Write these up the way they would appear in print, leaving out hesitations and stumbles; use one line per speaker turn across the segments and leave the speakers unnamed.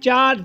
4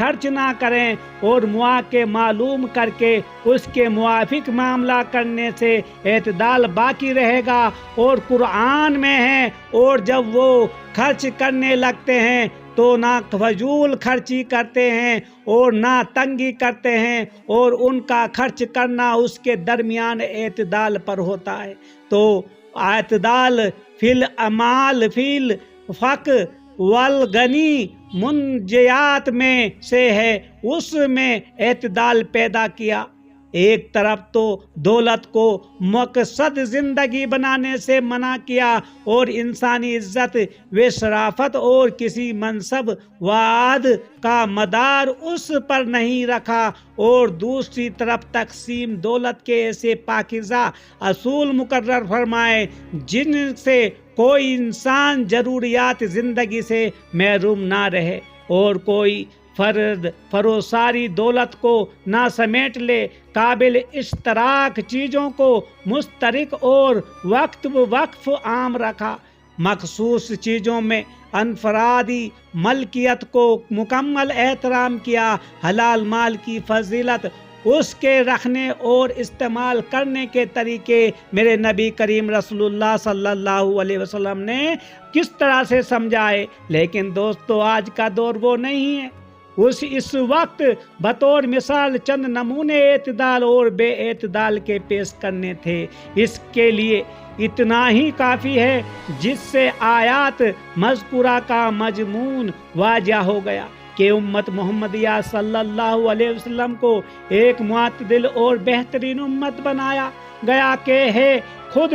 خرچ نہ کریں اور مواقع معلوم کر کے اس کے موافق معاملہ کرنے سے اعتدال باقی رہے گا۔ اور قرآن میں ہے، اور جب وہ خرچ کرنے لگتے ہیں تو نہ فضول خرچی کرتے ہیں اور نہ تنگی کرتے ہیں، اور ان کا خرچ کرنا اس کے درمیان اعتدال پر ہوتا ہے۔ تو اعتدال فی الاعمال فی الفقر والغنی منجیات میں سے ہے، اس میں اعتدال پیدا کیا۔ ایک طرف تو دولت کو مقصد زندگی بنانے سے منع کیا اور انسانی عزت و شرافت اور کسی منصب وعد کا مدار اس پر نہیں رکھا، اور دوسری طرف تقسیم دولت کے ایسے پاکیزہ اصول مقرر فرمائے جن سے کوئی انسان ضروریات زندگی سے محروم نہ رہے، اور کوئی فرد فروساری دولت کو نہ سمیٹ لے۔ قابل اشتراک چیزوں کو مشترک اور وقت وقف عام رکھا۔ مخصوص چیزوں میں انفرادی ملکیت کو مکمل احترام کیا۔ حلال مال کی فضیلت، اس کے رکھنے اور استعمال کرنے کے طریقے میرے نبی کریم رسول اللہ صلی اللہ علیہ وسلم نے کس طرح سے سمجھائے۔ لیکن دوستو، آج کا دور وہ نہیں ہے۔ اس وقت بطور مثال چند نمونے اعتدال اور بے اعتدال کے پیش کرنے تھے۔ اس کے لیے اتنا ہی کافی ہے جس سے آیات مذکورہ کا مضمون واضح ہو گیا کہ امت محمدیہ صلی اللہ علیہ وسلم کو ایک معتدل اور بہترین امت بنایا گیا کہ ہے خود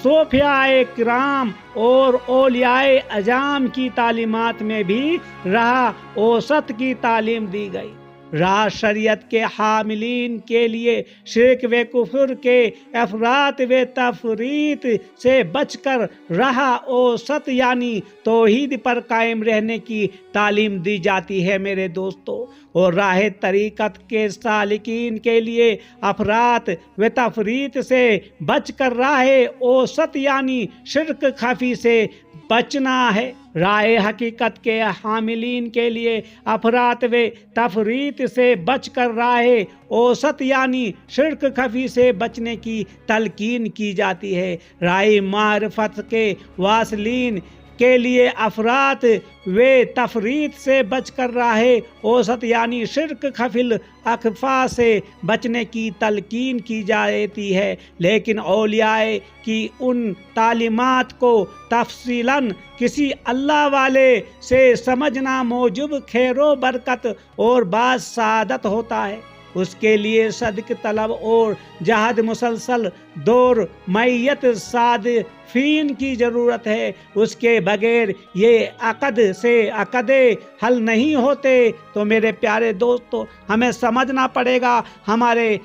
صوفیاء کرام اور اولیاء اعظام کی تعلیمات میں بھی راہ اوسط کی تعلیم دی گئی۔ راہ شریعت کے حاملین کے لیے شرک و کفر کے افراط و تفریط سے بچ کر راہ اوسط یعنی توحید پر قائم رہنے کی تعلیم دی جاتی ہے میرے دوستو۔ اور راہ طریقت کے سالکین کے لیے افراط و تفریط سے بچ کر راہ اوسط یعنی شرک خفی سے بچنا ہے۔ راہ حقیقت کے حاملین کے لیے افراط و تفریط سے بچ کر راہ اوسط یعنی شرک خفی سے بچنے کی تلقین کی جاتی ہے۔ راہ معرفت کے واصلین کے لیے افراط و تفریط سے بچ کر راہ اوسط یعنی شرک خفی اخفا سے بچنے کی تلقین کی جاتی ہے۔ لیکن اولیاء کی ان تعلیمات کو تفصیلاً کسی اللہ والے سے سمجھنا موجب خیر و برکت اور باعث سعادت ہوتا ہے۔ اس کے لیے صدق طلب اور جہد مسلسل دور معیت صادقین کی ضرورت ہے۔ اس کے بغیر یہ عقد سے عقدے حل نہیں ہوتے۔ تو میرے پیارے دوستو، ہمیں سمجھنا پڑے گا ہمارے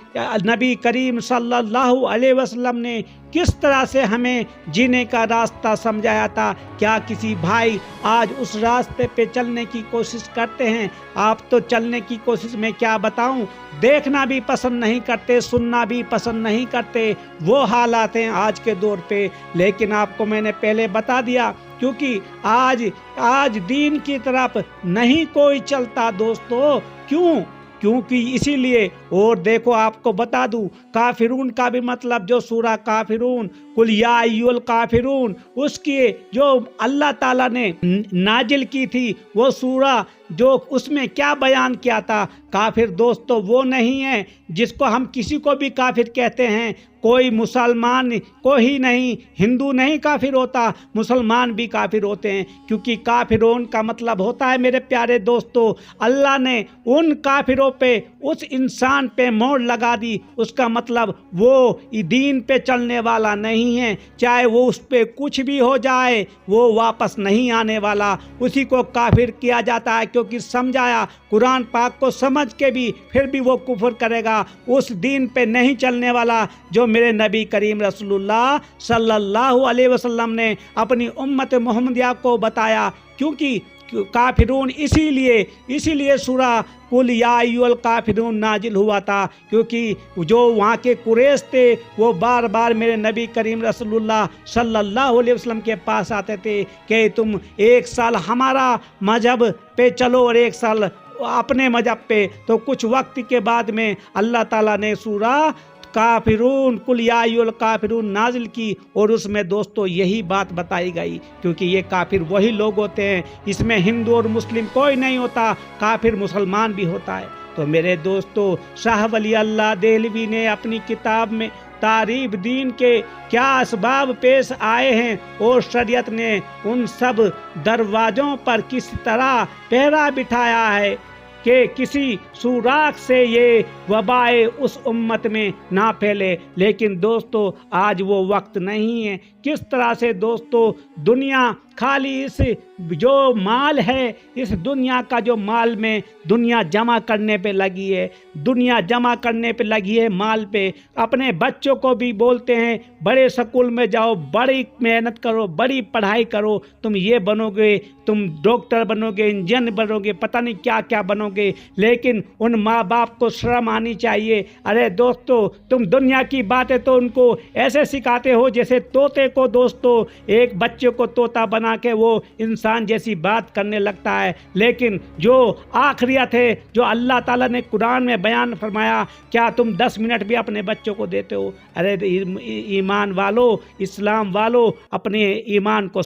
نبی کریم صلی اللہ علیہ وسلم نے کس طرح سے ہمیں جینے کا راستہ سمجھایا تھا۔ کیا کسی بھائی آج اس راستے پہ چلنے کی کوشش کرتے ہیں؟ آپ تو چلنے کی کوشش میں کیا بتاؤں، دیکھنا بھی پسند نہیں کرتے، سننا بھی پسند نہیں کرتے۔ وہ حالات ہیں آج کے دور پہ۔ لیکن آپ کو میں نے پہلے بتا دیا، کیونکہ آج دین کی طرف نہیں کوئی چلتا دوستو۔ کیونکہ اسی لیے، اور دیکھو آپ کو بتا دوں، کافرون کا بھی مطلب جو سورہ کافرون قل یا ایھا الکافرون اس کی جو اللہ تعالیٰ نے نازل کی تھی، وہ سورہ جو اس میں کیا بیان کیا تھا، کافر دوستو وہ نہیں ہے جس کو ہم کسی کو بھی کافر کہتے ہیں۔ کوئی مسلمان کو ہی نہیں، ہندو نہیں کافر ہوتا، مسلمان بھی کافر ہوتے ہیں، کیونکہ کافرون کا مطلب ہوتا ہے میرے پیارے دوستو، اللہ نے ان کافروں پہ، اس انسان پہ مہر لگا دی۔ اس کا مطلب وہ دین پہ چلنے والا نہیں ہے، چاہے وہ اس پہ کچھ بھی ہو جائے وہ واپس نہیں آنے والا، اسی کو کافر کیا جاتا ہے۔ کیونکہ سمجھایا قرآن پاک کو سمجھ کے بھی پھر بھی وہ کفر کرے گا، اس دین پہ نہیں چلنے والا جو میرے نبی کریم رسول اللہ صلی اللہ علیہ وسلم نے اپنی امت محمدیہ کو بتایا۔ کیونکہ کافرون اسی لیے سورہ قل یا ایھا الکافرون نازل ہوا تھا، کیونکہ جو وہاں کے قریش تھے وہ بار بار میرے نبی کریم رسول اللہ صلی اللہ علیہ وسلم کے پاس آتے تھے کہ تم ایک سال ہمارا مذہب پہ چلو اور ایک سال اپنے مذہب پہ، تو کچھ وقت کے بعد میں اللہ تعالیٰ نے سورہ کافرون قل یا ایھا الکافرون نازل کی، اور اس میں دوستو یہی بات بتائی گئی، کیونکہ یہ کافر وہی لوگ ہوتے ہیں، اس میں ہندو اور مسلم کوئی نہیں ہوتا، کافر مسلمان بھی ہوتا ہے۔ تو میرے دوستو، شاہ ولی اللہ دہلوی نے اپنی کتاب میں تعریف دین کے کیا اسباب پیش آئے ہیں اور شریعت نے ان سب دروازوں پر کس طرح پہرا بٹھایا ہے کہ کسی سوراخ سے یہ وبائے اس امت میں نہ پھیلے۔ لیکن دوستو آج وہ وقت نہیں ہے۔ کس طرح سے دوستو دنیا خالی اس جو مال ہے، اس دنیا کا جو مال میں دنیا جمع کرنے پہ لگی ہے، دنیا جمع کرنے پہ لگی ہے مال پہ۔ اپنے بچوں کو بھی بولتے ہیں بڑے سکول میں جاؤ، بڑی محنت کرو، بڑی پڑھائی کرو، تم یہ بنو گے، تم ڈاکٹر بنو گے، انجینئر بنو گے، پتہ نہیں کیا کیا بنو گے۔ لیکن ان ماں باپ کو شرم آنی چاہیے۔ ارے دوستو، تم دنیا کی باتیں تو ان کو ایسے سکھاتے ہو جیسے طوطے کو دوستو، ایک بچے کو طوطا بنا کے وہ انسان جیسی بات کرنے لگتا ہے۔ لیکن جو آخریت ہے، جو اللہ تعالیٰ نے قرآن میں بیان فرمایا، کیا تم 10 منٹ بھی اپنے بچوں کو دیتے ہو؟ ارے ایمان والو، اسلام والو، اپنے ایمان کو